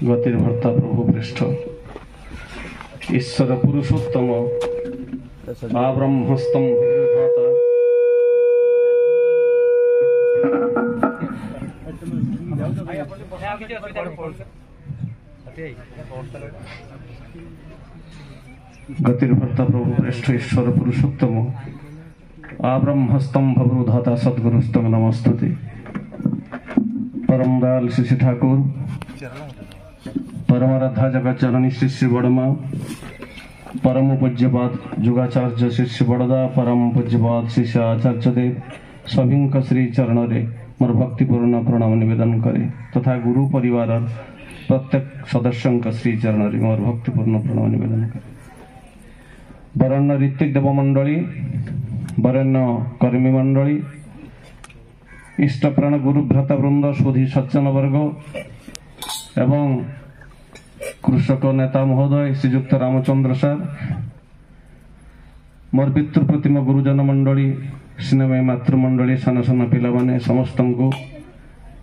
गतिर भर्ता प्रभु पृष्ठ ईश्वर पुरुषोत्तम आब्रह्मस्तम गतिर भर्ता प्रभु पृष्ठ ईश्वर पुरुषोत्तम आब्रह्मस्तम भवरुधाता सद्गुरुस्तम नमस्तुते। परम दयाल श्री ठाकुर परमाराध्या जगत जननी श्री श्री बड़मा परम पूज्यपाद जुगाचार्य श्री श्री बड़दा परम पूज्यपाद श्री श्री आचार्य देव सभी श्री चरण रे मोर भक्तिपूर्ण प्रणाम निवेदन करे तथा गुरु परिवार प्रत्येक सदस्य श्री चरण रे मोर भक्तिपूर्ण प्रणाम निवेदन करे। वरण्य ऋत्विक देव मंडली वरण्य कर्मी मंडली इष्टप्राण गुरु भ्राता वृंद सुधी सज्जन वर्ग एवं कृषक नेता महोदय श्रीजुक्त रामचंद्र सार मोर पितृप्रतिम गुरुजन मंडली स्नेहमयी मातृमंडली सान सान पिला माने समस्त को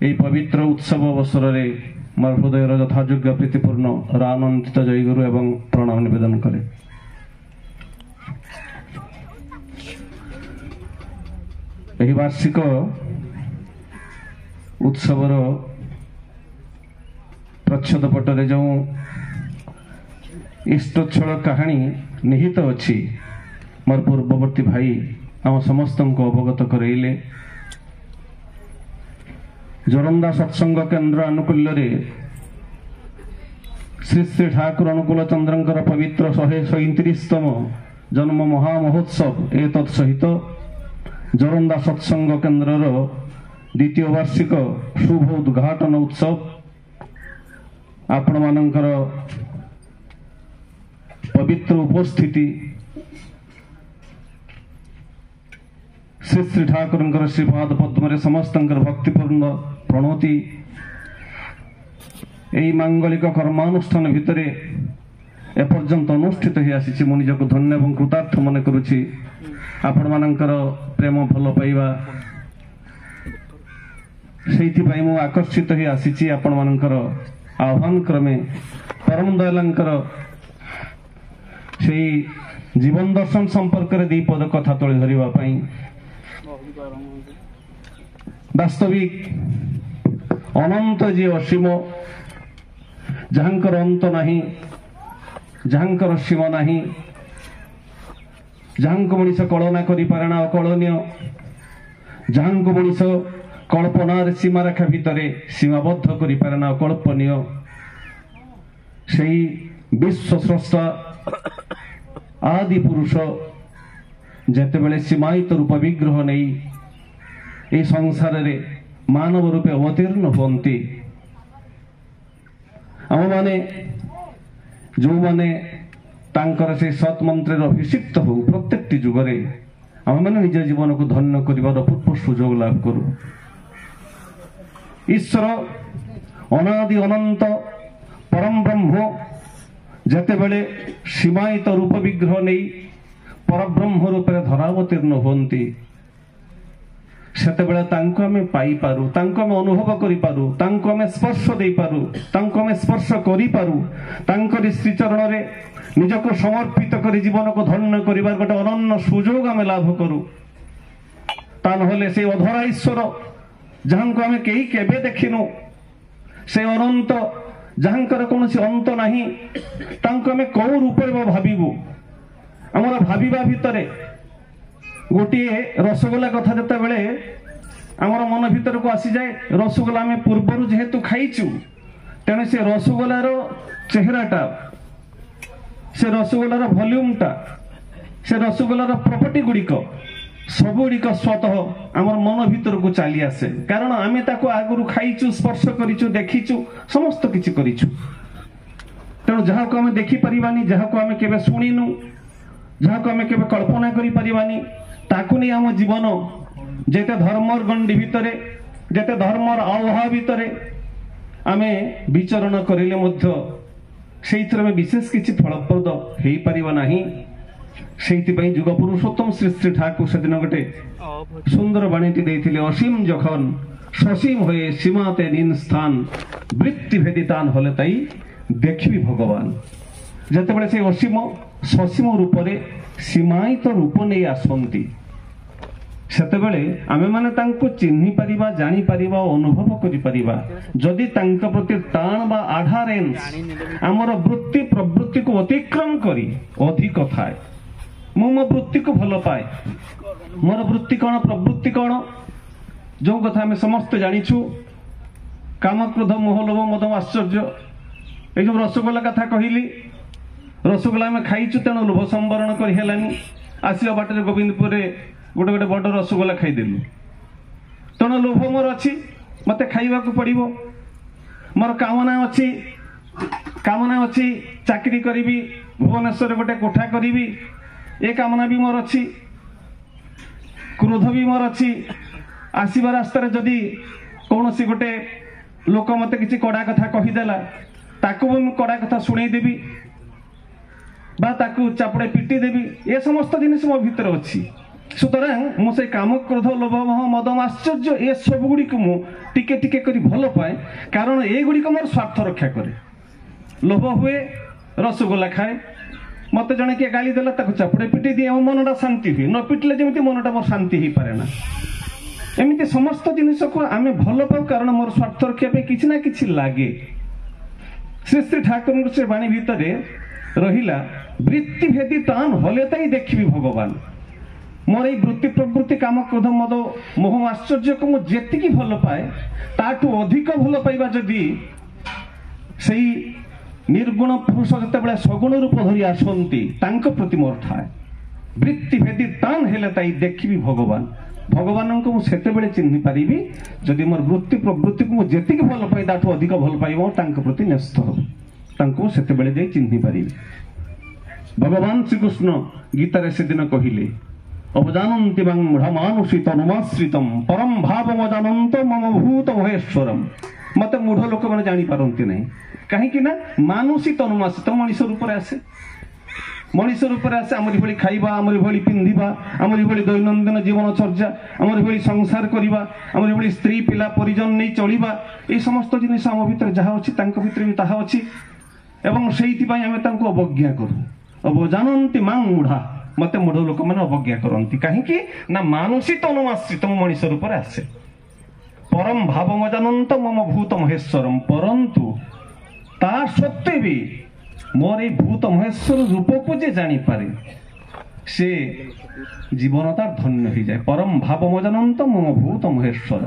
यही पवित्र उत्सव अवसर रे मोर हृदय यथायोग्य प्रीतिपूर्ण आनंदित जय गुरु एवं प्रणाम निवेदन करे। यही वार्षिक उत्सवर प्रच्छद पटरे जो इष्टोच्छल कहानी निहित अच्छी मोर पूर्ववर्ती भाई आम समस्त को अवगत करइले। जोरंदा सत्संग केन्द्र आनुकूल्य रे श्री श्री ठाकुर अनुकूल चंद्रंकर पवित्र 137तम जन्म महामहोत्सव एतत् सहित जोरंदा सत्संग केन्द्र द्वितीय वार्षिक शुभ उद्घाटन उत्सव आपण मानकर पवित्र उपस्थिति श्री श्री ठाकुर श्रीपाद पद्म समस्त भक्तिपूर्ण प्रणति यही मांगलिक कर्मानुष्ठान भितर एपर्यंत अनुष्ठित हो आसी मु निजक धन्य और कृतार्थ मन करुछि। आपण मानकर प्रेम भल पाइबा से मु आकर्षित हो आसी आपण मानकर आह्वान क्रमे परम दयालंकर से जीवन दर्शन संपर्क दी पद कथा तले धरिबा पई वास्तविक अनंत जी असीम जहांकर अंत नहीं जहांकर सीमा नहीं जहांको मनीष कलना करि पारेना अकलनीय जहांको मनीष कल्पनार सीमा रेखा भितरे सीमाबद्ध करि पारेना अकल्पनीय सेही विश्व स्रष्टा आदि पुरुष जेतेबेले सीमायित रूप विग्रह नहीं ये संसार रे मानव रूपे अवतीर्ण होती आम माने जो माने तांकर से सत्मंत्र अभिषिक्त हो प्रत्येक जुगरे आम मैंने निज जीवन को धन्य कर अपूर्व सुजोग लाभ करूँ। ईश्वर अनादि अनंत परम ब्रह्म जेतेबेले सीमायित रूप विग्रह नहीं परब्रह्म रूप धरावतीर्ण होती सेतेबेले तांको आमे पाई पारू तांको आमे अनुभव करि पारू तांको आमे स्पर्श दे पारू तांको आमे स्पर्श करि पारू तांकरी श्री चरण रे निजको समर्पित करी जीवन को धन्य करिबार गोटे अनन्य सुजोग आमे लाभ करू। ता नहले से अधरा ईश्वर जहांको आमे केही केबे देखिनु से अनंत जहांकर कोनोसी अंत नाही तांको आमे को रूपे भाबिबु हमर भाबिबा भितरे गोटे रसगोला कथा जते बेले आमर मन भीतर को आसी जाए रसगोला आम पूर्वर जेहेतु खाइचु तेणु से रसगोलार चेहराटा से रसगोलार भल्यूमटा से रसगोलार प्रॉपर्टी गुड़िक सबुड़िक स्वतः आमर मन भीतर को चली आसे कारण आम ताको आगुरु खाइचु स्पर्श करिचु देखिचु समस्त किछि करिचु तेणु जहाँ को आम देखि परिबानी जहाँ को आम केबे सुनिनु जहाँ को आम केबे कल्पना करि परिबानी ताकु नहीं आम जीवन जेते धर्मर गंडी भितरे जेते धर्मर आह्वा भितरे आमे विचरण करिले मध्य सेइथरे में विशेष किछि फलप्रद हेई परिबा नाही সেইଥିପାଇଁ ଯୁଗ ପୁରୁଷୋତ୍ତମ ଶ୍ରୀ ଶ୍ରୀ ଠାକୁର ସେଦିନ ଗୋଟେ ସୁନ୍ଦର ବାଣୀଟି ଦେଇଥିଲେ, ଅସୀମ যখন সসীম হয়ে সীমাতে নিন স্থান বৃত্তি ভেদি তান হলে তাই দেখিবি ভগবান। যেতବେଳେ সেই অসীম সসীম রূপরে সীমায়িত রূপ নেই আসନ୍ତି সেতବେଳେ ଆମେ ମାନେ ତାଙ୍କୁ ଚିହ୍ନି ପାରିବା, ଜାଣିପାରିବା, ଅନୁଭବ କରିପାରିବା ଯଦି ତାଙ୍କ ପ୍ରତି ଟାଣ ବା ଆଢାରେନ୍ସ ଆମର ବୃତ୍ତି ପ୍ରବୃତ୍ତିକୁ ଅତିକ୍ରମ କରି ଅଧିକ ଥାଏ। ମୁଁ ମୋ ବୃତ୍ତିକୁ ଭଲ ପାଏ, ମୋର ବୃତ୍ତି କ'ଣ ପ୍ରବୃତ୍ତି କ'ଣ, ଯେଉଁ କଥା ଆମେ ସମସ୍ତେ ଜାଣିଛୁ, କାମ କ୍ରୋଧ ମୋହ ଲୋଭ ମଦ ଆଶ୍ଚର୍ଯ୍ୟ। এই ଯେଉଁ ରସଗୋଲା କଥା କହିଲି, ରସଗୋଲା ଆମେ ଖାଇଛୁ ତେଣୁ ଲୋଭ ସମ୍ବରଣ କରି ହେଲାନି, ଆସିବା ବାଟରେ ଗୋବିନ୍ଦପୁରରେ ଗୋଟେ ଗୋଟେ ବଡ଼ ରସଗୋଲା ଖାଇଦେଲୁ, ତେଣୁ ଲୋଭ ମୋର ଅଛି, ମୋତେ ଖାଇବାକୁ ପଡ଼ିବ। ମୋର କାମନା ଅଛି ଚାକିରି କରିବି, ଭୁବନେଶ୍ୱରରେ ଗୋଟେ କୋଠା କରିବି, ଏ କାମନା ବି ମୋର ଅଛି, କ୍ରୋଧ ବି ମୋର ଅଛି। ଆସିବା ରାସ୍ତାରେ ଯଦି କୌଣସି ଗୋଟେ ଲୋକ ମୋତେ କିଛି କଡ଼ା କଥା କହିଦେଲା, ତାକୁ ବି ମୁଁ କଡ଼ା କଥା ଶୁଣେଇଦେବି ବା ତାକୁ ଚାପୁଡ଼େ ପିଟି ଦେବି, ଏ ସମସ୍ତ ଜିନିଷ ମୋ ଭିତରେ ଅଛି। ସୁତରାଂ ମୁଁ ସେଇ କାମ କ୍ରୋଧ ଲୋଭ ମୋହ ମଦ ଆଶ୍ଚର୍ଯ୍ୟ ଏ ସବୁଗୁଡ଼ିକୁ ମୁଁ ଟିକେ ଟିକେ କରି ଭଲ ପାଏ, କାରଣ ଏଗୁଡ଼ିକ ମୋର ସ୍ୱାର୍ଥ ରକ୍ଷା କରେ। ଲୋଭ ହୁଏ, ରସଗୋଲା ଖାଏ, ମୋତେ ଜଣେ କିଏ ଗାଳି ଦେଲା ତାକୁ ଚାପୁଡ଼େ ପିଟି ଦିଏ, ମୋ ମନଟା ଶାନ୍ତି ହୁଏ। ନ ପିଟିଲେ ଯେମିତି ମନଟା ମୋର ଶାନ୍ତି ହେଇପାରେ ନା। ଏମିତି ସମସ୍ତ ଜିନିଷକୁ ଆମେ ଭଲ ପାଉ, କାରଣ ମୋର ସ୍ୱାର୍ଥ ରଖିବା ପାଇଁ କିଛି ନା କିଛି ଲାଗେ। ଶ୍ରୀ ଶ୍ରୀ ଠାକୁରଙ୍କ ସେ ବାଣୀ ଭିତରେ ରହିଲା, ବୃତ୍ତି ଭେଦି ତାନ ହଲେ ତାଇ ଦେଖିବି ଭଗବାନ। ମୋର ଏଇ ବୃତ୍ତି ପ୍ରବୃତ୍ତି କାମ କ୍ରୋଧ ମଦ ମୋହ ଆଶ୍ଚର୍ଯ୍ୟକୁ ମୁଁ ଯେତିକି ଭଲ ପାଏ, ତାଠୁ ଅଧିକ ଭଲ ପାଇବା ଯଦି ସେଇ ନିର୍ଗୁଣ ପୁରୁଷ ଯେତେବେଳେ ସଗୁଣ ରୂପ ଧରି ଆସନ୍ତି ତାଙ୍କ ପ୍ରତି ମୋର ଥାଏ। ବୃତ୍ତି ଭେଦି ତାନ ହେଲେ ତାଇ ଦେଖିବି ଭଗବାନ। ଭଗବାନଙ୍କୁ ମୁଁ ସେତେବେଳେ ଚିହ୍ନି ପାରିବି ଯଦି ମୋର ବୃତ୍ତି ପ୍ରବୃତ୍ତିକୁ ମୁଁ ଯେତିକି ଭଲ ପାଇ ତାଠୁ ଅଧିକ ଭଲ ପାଇବ ତାଙ୍କ ପ୍ରତି ନ୍ୟସ୍ତ ହେବ, ତାଙ୍କୁ ସେତେବେଳେ ଯାଇ ଚିହ୍ନି ପାରିବି। ଭଗବାନ ଶ୍ରୀକୃଷ୍ଣ ଗୀତାରେ ସେଦିନ କହିଲେ, ଅବଜାନନ୍ତି ମାଂ ମୂଢ଼ମାନୁଷି ତନୁମାଶ୍ରିତମ୍ ପରମ ଭାବମ ଜାନନ୍ତ ମମ ଭୂତ ମହେଶ୍ୱରମ୍। ମତେ ମୂଢ଼ ଲୋକମାନେ ଜାଣିପାରନ୍ତି ନାହିଁ, କାହିଁକି ନା ମାନୁଷି ତନୁମାଶ୍ରିତ ମଣିଷ ରୂପରେ ଆସେ, ମଣିଷ ରୂପରେ ଆସେ। ଆମରି ଭଳି ଖାଇବା, ଆମରି ଭଳି ପିନ୍ଧିବା, ଆମରି ଭଳି ଦୈନନ୍ଦିନ ଜୀବନଚର୍ଯ୍ୟା, ଆମରି ଭଳି ସଂସାର କରିବା, ଆମରି ଭଳି ସ୍ତ୍ରୀ ପିଲା ପରିଜନ ନେଇ ଚଳିବା, এই ସମସ୍ତ ଜିନିଷ ଆମ ଭିତରେ ଯାହା ଅଛି ତାଙ୍କ ଭିତରେ ବି ତାହା ଅଛି। ଏବଂ ସେଇଥିପାଇଁ ଆମେ ତାଙ୍କୁ ଅବଜ୍ଞା କରୁ। ଅବଜାନନ୍ତି ମାଂ ମୂଢ଼ା, ମତେ ମୂଢ଼ ଲୋକମାନେ ଅବଜ୍ଞା କରନ୍ତି, କାହିଁକି ନା ମାନୁଷି ତନୁମାଶ୍ରିତ ମୁଁ ମଣିଷ ରୂପରେ ଆସେ। ପରମ ଭାବମ ଜାନନ୍ତ ମମ ଭୂତ ମହେଶ୍ୱରମ୍, ପରନ୍ତୁ ତା ସତ୍ତ୍ୱେ ବି ମୋର এই ভূত মহেশ্বর রূপକୁ যে জানিপারে সে জীবন তার ধন্য হয়ে যায়। পরম ভাবম জানন্ত মম ভূত মহেশ্বর,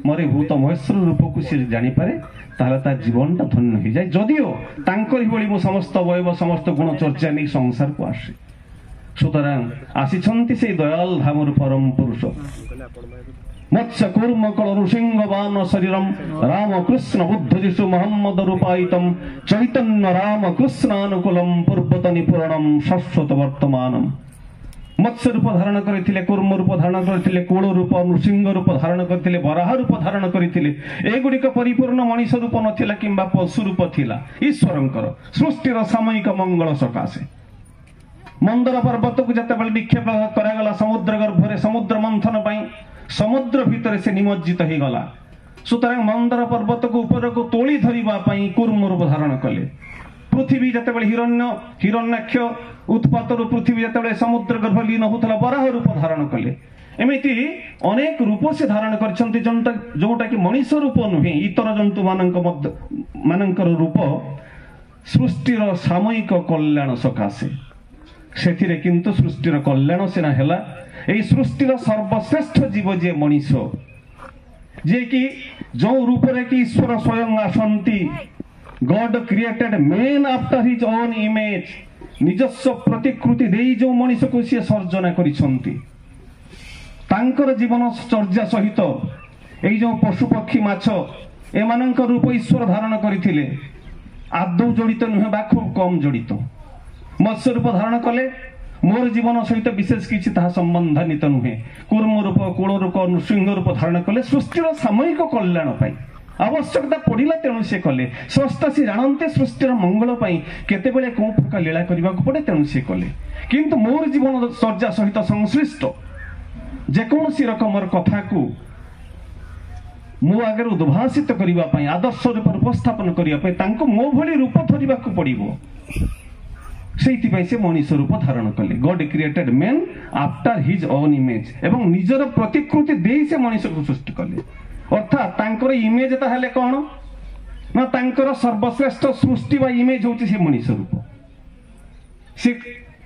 মোর এই ভূত মহেশ্বর রূপକୁ সে জানিপারে তাহলে তার জীবনটা ধন্য হয়ে যায়। যদিও তাঙ্করি ভଳି ମୁଁ ସମସ୍ତ ଅବୟବ ସମସ୍ତ ଗୁଣ ଚର୍ଚ୍ଚା ନେଇ ସଂସାରକୁ আসে। সুতরাং আসিছন্তি সেই দয়াল ধামর পরম পুরুষ। মৎস্য কুর্ম কল নৃসিংহ বান শরীরম রাম কৃষ্ণ বুদ্ধ যিশু মোহাম্মদ রূপায়িতম চৈতন্য রাম কৃষ্ণানুকূলম পূর্বতনী পুরাণম শাশ্বত বর্তমানম। মৎস্য রূপ ধারণ করেছিলে, কুর্ম রূপ ধারণ করেছিলে, কূল রূপ নৃসিংহ রূপ ধারণ করেছিলে, বরাহ রূপ ধারণ করেছিলে। এগুড়িক পরিপূর্ণ মଣିষ রূপ নথিলা কিংবা পশু রূপ ଥିଲା ଈଶ୍ୱରଙ୍କର ସୃଷ୍ଟିର ସାମୟିକ ମଙ୍ଗଳ ସକାଶେ। ମନ୍ଦର ପର୍ବତକୁ ଯେତେବେଳେ ନିକ୍ଷେପ କରାଗଲା ସମୁଦ୍ର ଗର୍ଭରେ ସମୁଦ୍ର ମନ୍ଥନ ପାଇଁ, ସମୁଦ୍ର ଭିତରେ ସେ ନିମଜ୍ଜିତ ହେଇଗଲା। ସୁତରାଂ ମନ୍ଦର ପର୍ବତକୁ ଉପରକୁ ତୋଳି ଧରିବା ପାଇଁ କୁର୍ମ ରୂପ ଧାରଣ କଲେ। ପୃଥିବୀ ଯେତେବେଳେ ହିରଣ୍ୟାକ୍ଷ ଉତ୍ପାତରୁ ପୃଥିବୀ ଯେତେବେଳେ ସମୁଦ୍ର ଗର୍ଭ ଲୀନ ହେଉଥିଲା ବରାହ ରୂପ ଧାରଣ କଲେ। ଏମିତି ଅନେକ ରୂପ ସେ ଧାରଣ କରିଛନ୍ତି, ଯୋଉଟା କି ମଣିଷ ରୂପ ନୁହେଁ, ଇତର ଜନ୍ତୁ ମାନଙ୍କର ରୂପ ସୃଷ୍ଟିର ସାମୟିକ କଲ୍ୟାଣ ସକାଶେ। ସେଥିରେ କିନ୍ତୁ ସୃଷ୍ଟିର କଲ୍ୟାଣ ସିନା ହେଲା, এই সৃষ্টির সর্বশ্রেষ্ঠ জীব যে মনিষ, যে কি যে রূপরে কি ঈশ্বর স্বয়ং আসন্তি, God created man after his own image, নিজস্ব প্রতিকৃতি দেই যে মনিষকে সে সর্জনা করিছন্তি, তাঙ্কর জীবন চর্যা সহিত এই যে পশু পক্ষী মাছ এমানଙ୍କ রূপ ঈশ্বর ধারণ করিଥିଲେ আদৌ জড়িত নুহে বা খুব কম জড়িত। মৎস্য রূপ ধারণ কলে, মোর জীবন সহিত বিশেষ কিছু তাহা সম্বন্ধান্বিত নুহে। কুর্ম রূপ কূল রূপ নৃসিংহ রূপ ধারণ কলে সৃষ্টির সাময়িক কল্যাণ পাই, आवश्यकता पड़ा तेणु से कले स्रष्टा से जानते सृष्टिर मंगल केतेबेले कौ प्रकार लीला करने पड़े तेणु से कले किंतु मोर जीवन चर्या सहित संश्लिष्ट जेकोसी रकमर कथा को मो आगे उद्भाषित करने आदर्श रूप उपस्थापन करने मो भली रूप धरने को पड़ो से मनीष रूप धारण कले God created man after his own image एवं निजर प्रतिकृति दे से मनीष को सृष्टि कले अर्थात तांकर इमेज ताहले कौन ना तांकर सर्वश्रेष्ठ सृष्टि वा इमेज होची से मनीष रूप से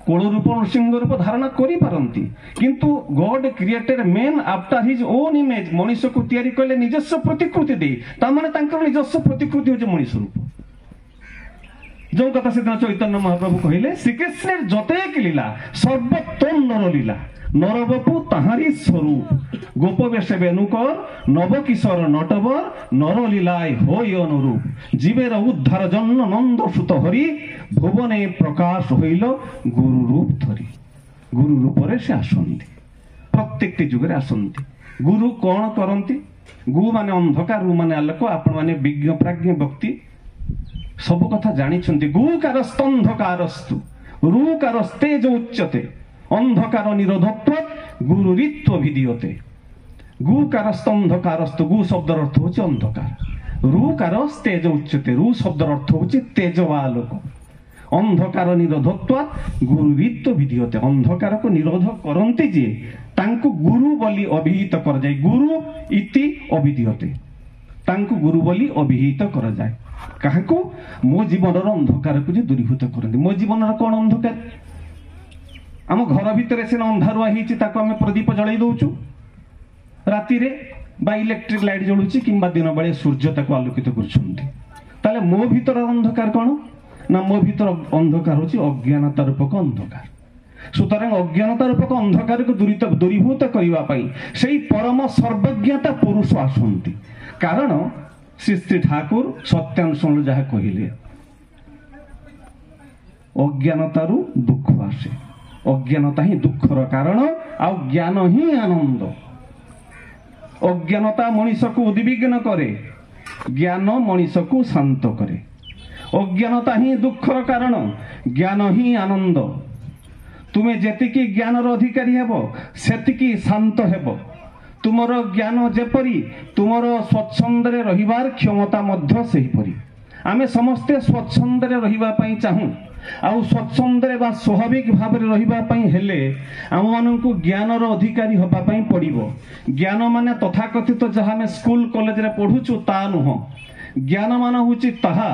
कोल रूप नृसिंह रूप धारण करि पारंती किंतु God created man after his own image Manish को तैयारी कले निजस्व प्रतिकृति दे ता माने तांकर निजस्व प्रतिकृति होची मनीष रूप जो कथा से चैतन्य महाप्रभु कहले श्रीकृष्ण जतेक लीला सर्वोत्तम नर लीला नरबपु ताहारी स्वरूप गोपवेश बेणुकर नवकिशोर नटवर नरलीलाय होय अनुरूप जीवेर उद्धार जन्म नंद सुत हरि भुवने प्रकाश हईल गुरु रूप धरी गुरु रूप से आसंती प्रत्येक जुगे आसंती गुरु कौन करती गु माने अंधकार रु माने आलोक आपण माने विज्ञ प्राज्ञ व्यक्ति सब कथा जानी गुकारस्तंधकारस्तु रूकारस्तेज उच्यते अंधकार निरोधत्व गुरुरित्व विधीयते गुकारस्तंधकारस्तु गु शब्द अर्थ होची अंधकार रूकारस्तेज उच्यते रू शब्द अर्थ होची तेज वा आलोक अंधकार निरोधत्व गुरुरित्व विधीयते अंधकार को निरोध करंती जे तांको गुरु बोली अभिहित कर जाय गुरु इति अभिधीयते तांको गुरु बोली अभिहित कर जाय काहाको मो जीवन अंधकार को दूरीभूत करते मो जीवन कौन अंधकार आम घर भितर से अंधारुआ आम प्रदीप जल दौचु राति बा इलेक्ट्रिक लाइट जलुची किंबा दिन बेले सूर्य ताको आलोकित कर मो भीतर अंधकार कौन ना मो भीतर अंधकार होची अज्ञानता रूपक अंधकार सुतरां अज्ञानता रूपक अंधकार को दूरीभूत करने से परम सर्वज्ञता पुरुष आसंती कारण श्री श्री ठाकुर सत्यांशु जहाँ कहले अज्ञानतारू दुख आसे अज्ञानता ही दुखर कारण आ ज्ञान ही आनंद अज्ञानता मनीष को उद्विग्न करे ज्ञान मनीष को शांत करे अज्ञानता ही दुखर कारण ज्ञान ही आनंद तुम्हें जेतिकी ज्ञानर अधिकारी हेब सेतिकी शांत हेब तुमर ज्ञान जेपरी तुमर स्वच्छंदरे रहिबार क्षमता मध्य सेहीपरी आमे समस्ते स्वच्छंदरे रहिबा पई चाहू आउ स्वच्छंदरे बा स्वाभाविक भाव रे रहिबा पई हेले आम माननकु ज्ञानर अधिकारी होबा पई पड़िबो ज्ञान माने तथाकथित जहाँ में स्कूल कॉलेज रे पढुछु ता नुह ज्ञान मान होची ताहा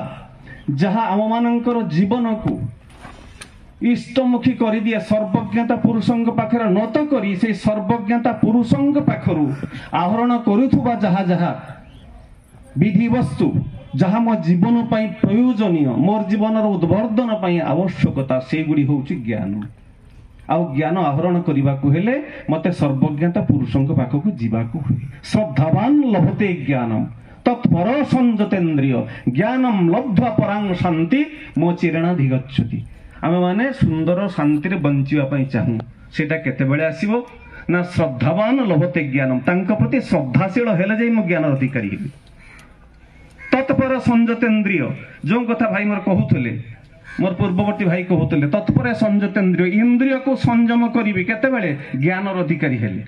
जहाँ आम माननकर जीवन को इष्टमुखी कर दिए सर्वज्ञता पुरुषंग पाखरे नत करी से सर्वज्ञता पुरुषंग पाखरु आहरण करुथुबा जहा जहा विधि वस्तु जहाँ मो जीवन पाई प्रयोजनीय मोर जीवनर उद्वर्धन पाई आवश्यकता से गुडी होउची ज्ञान आउ ज्ञान आहरण करने को हेले मते सर्वज्ञता पुरुषंग पाखकु जीवाकु हुए श्रद्धावान लभते ज्ञानम तत्पर संजतेन्द्रिय ज्ञानम लब्ध्वा परां शांति मो चिरेणा धिगच्छति आमे माने सुंदर शांति रे बंचिवा पई चाहू सेटा केते बेले आसीबो ना श्रद्धावान लभते ज्ञानम तांका प्रति श्रद्धाशील हेले जाई मो ज्ञान अधिकारी हेबी तत्पर संजतेन्द्रिय जो कथा भाई मोर कहूतले मोर पूर्ववर्ती भाई कहूतले तत्पर संजतेन्द्रिय इंद्रिय को संयम करिवि केते बेले ज्ञानर अधिकारी हेले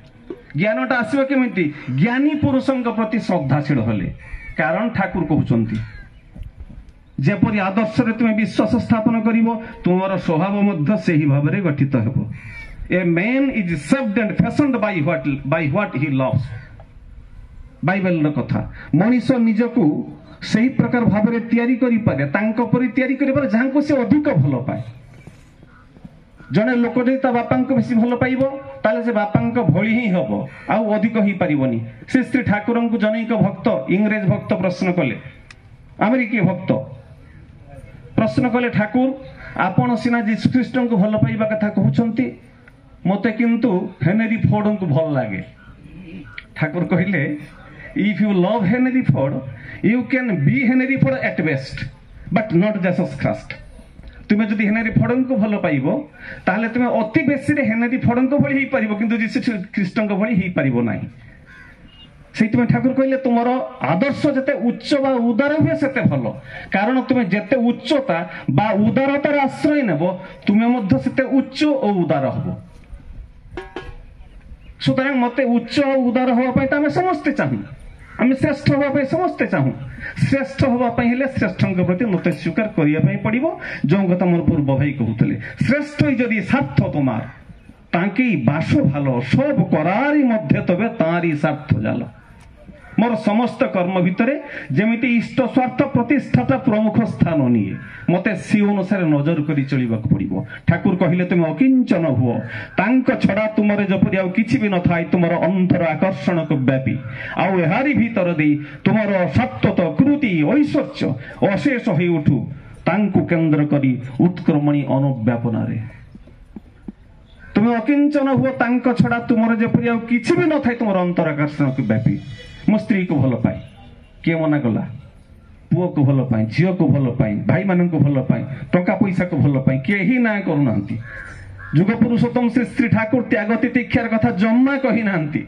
ज्ञानटा आसीबो केमिति ज्ञानी पुरुषंक प्रति श्रद्धाशील हेले कारण ठाकुर कहउचंती जेपरि आदर्श रे तुमे विश्वास स्थापन करिवो तुमर स्वभाव मध्य सेही भाव रे गठित हेबो a man is shaped and fashioned by what he loves Bible र कथा मनुष्य निजको सही प्रकार भाव रे तैयारी करि पारे तांको परि तैयारी करि पारे जांको से अधिक भलो पाए जने लोक जे ता बापांको बेसी भलो पाइबो ताले से बापांको भली ही हबो आ अधिक ही पारिबोनी श्री श्री ठाकुरंको जनैक भक्त इंग्रेज भक्त प्रश्न कले अमेरिकी भक्त प्रश्न कले ठाकुर आपण सिना जीसु ख्रीष्ट को भल पाइबा कथा कहउछंती मते किंतु हेनरी फोर्ड को भल लागे ठाकुर कहिले if you love Henry Ford you can be Henry Ford at best but not Jesus Christ तुमे जदि हेनरी फोर्ड को भल पाइबो ताले तुमे अति बेसी रे हेनरी फोर्ड को भली ही पारिबो किंतु जीसु ख्रीष्ट को भली ही पारिबो नाही সেইপাই ঠাকুর কহিলে তোমার আদর্শ যেতে উচ্চ বা উদার হুয়ে সেতে ভালো, কারণ তুমি যেতে উচ্চতা বা উদারতার আশ্রয় নেব তুমি মধ্যে সেতে উচ্চ ও উদার হব। সুতরাং মতে উচ্চ ও উদার হওয়া পাই তো আমি সমস্তে চাহু, আমি শ্রেষ্ঠ হওয়া পাই সমস্তে চাহু। শ্রেষ্ঠ হওয়া পাই হেলে শ্রেষ্ঠଙ୍କ প্রতি মতে স্বীকার করিয়া পাই পড়িব। যে কথা মোর পূর্ব ভাই কহুতলে, শ্রেষ্ঠই যদি স্বার্থ তোমার তাকেই বাসো ভালো, সব করারই মধ্যে তবে তাঁরই স্বার্থ জাল। মোর সমস্ত কর্ম ভিতরে যেমিতি ইষ্ট স্বার্থ প্রতিষ্ঠাটা প্রমুখ স্থান নিয়ে মতে সে অনুসারে নজর করে চলিবাক পড়িব। ঠাকুর কহিলে তুমি অকিঞ্চন হুও, তাঙ্ক ছড়া তোমার যেপরি আউ কিছু বি নথাই তোমার অন্তর আকর্ষণক ব্যাপী। আউ এহারি ভিতর দেই তোমার সত্যত কৃতি ঐশ্বর্য অশেষ হয়ে উঠু তাঙ্কু কেন্দ্র করি উৎক্রমণী অনুব্যাপনারে। তুমি অকিঞ্চন হুও, তাঙ্ক ছড়া তোমার যেপরি আউ কিছু বি নথাই তোমার অন্তর আকর্ষণক ব্যাপী। ମୋ ସ୍ତ୍ରୀକୁ ଭଲ ପାଏ, କିଏ ମନା କଲା? ପୁଅକୁ ଭଲ ପାଏ, ଝିଅକୁ ଭଲ ପାଏ, ଭାଇମାନଙ୍କୁ ଭଲ ପାଏ, ଟଙ୍କା ପଇସାକୁ ଭଲ ପାଏ, କେହି ନା କରୁନାହାନ୍ତି। ଯୁଗ ପୁରୁଷୋତ୍ତମ ଶ୍ରୀ ଶ୍ରୀ ଠାକୁର ତ୍ୟାଗ ତିତିକ୍ଷାର କଥା ଜମା କହିନାହାନ୍ତି।